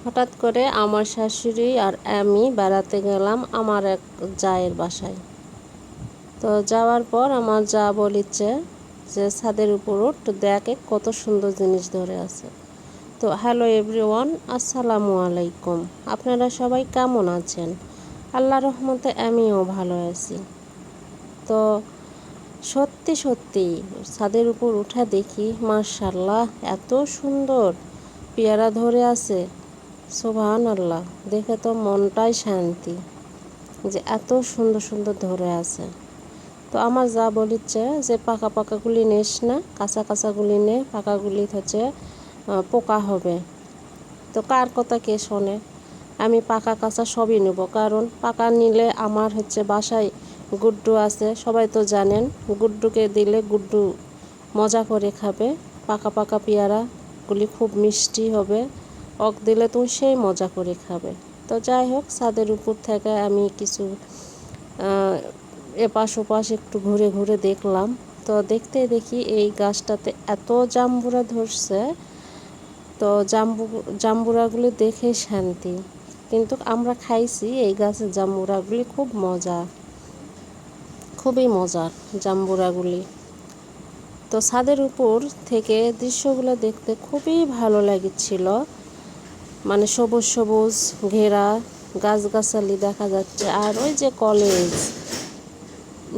হঠাৎ করে আমার শাশুড়ি আর আমি বেড়াতে গেলাম আমার এক জায়ের বাসায়। তো যাওয়ার পর আমার যা বলিচ্ছে যে ছাদের উপর উঠ, দেখে কত সুন্দর জিনিস ধরে আছে। তো হ্যালো এভরিওয়ান, আসসালামু আলাইকুম। আপনারা সবাই কেমন আছেন? আল্লাহর রহমতে আমিও ভালো আছি। তো সত্যি সত্যি ছাদের উপর উঠে দেখি মাশাআল্লাহ এত সুন্দর পেয়ারা ধরে আছে। সুবহানাল্লাহ, দেখে তো মনটাই শান্তি যে এত সুন্দর সুন্দর ধরে আছে। তো আমার যা বলিচ্ছে যে পাকা পাকাগুলি নিস না, কাঁচা কাঁচাগুলি নে, পাকাগুলি হচ্ছে পোকা হবে। তো কার কথা কে শোনে? আমি পাকা কাঁচা সবই নেব, কারণ পাকা নিলে আমার হচ্ছে বাসায় গুড্ডু আছে, সবাই তো জানেন। গুড্ডুকে দিলে গুড্ডু মজা করে খাবে। পাকা পাকা পেয়ারাগুলি খুব মিষ্টি হবে, অক দিলে তুমি সেই মজা করে খাবে। তো যাই হোক, ছাদের উপর থেকে আমি কিছু এপাশ ওপাশ একটু ঘুরে ঘুরে দেখলাম। তো দেখতে দেখি এই গাছটাতে এত জাম্বুরা ধরছে। তো জাম্বুরাগুলি দেখে শান্তি, কিন্তু আমরা খাইছি এই গাছের জাম্বুরাগুলি খুব মজা, খুবই মজার জাম্বুরাগুলি। তো ছাদের উপর থেকে দৃশ্যগুলো দেখতে খুবই ভালো লাগছিল, মানে সবুজ সবুজ ঘেরা গাছগাছালি দেখা যাচ্ছে, আর ওই যে কলেজ,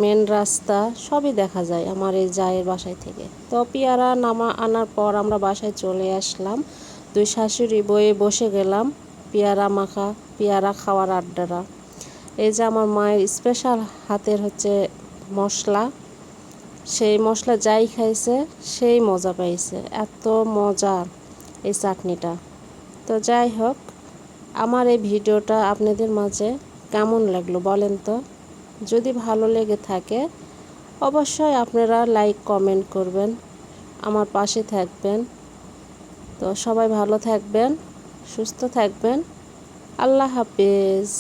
মেন রাস্তা সবই দেখা যায় আমার এই জায়ের বাসায় থেকে। তো পেয়ারা আনার পর আমরা বাসায় চলে আসলাম। দুই শাশুড়ি বয়ে বসে গেলাম পেয়ারা মাখা, পেয়ারা খাওয়ার আড্ডারা। এই যে আমার মায়ের স্পেশাল হাতের হচ্ছে মশলা, সেই মশলা যাই খাইছে সেই মজা পাইছে, এত মজা এই চাটনিটা। তো যাই হোক, আমার এই ভিডিওটা আপনাদের মাঝে কেমন লাগলো বলেন তো? যদি ভালো লেগে থাকে অবশ্যই আপনারা লাইক কমেন্ট করবেন, আমার পাশে থাকবেন। তো সবাই ভালো থাকবেন, সুস্থ থাকবেন। আল্লাহ হাফেজ।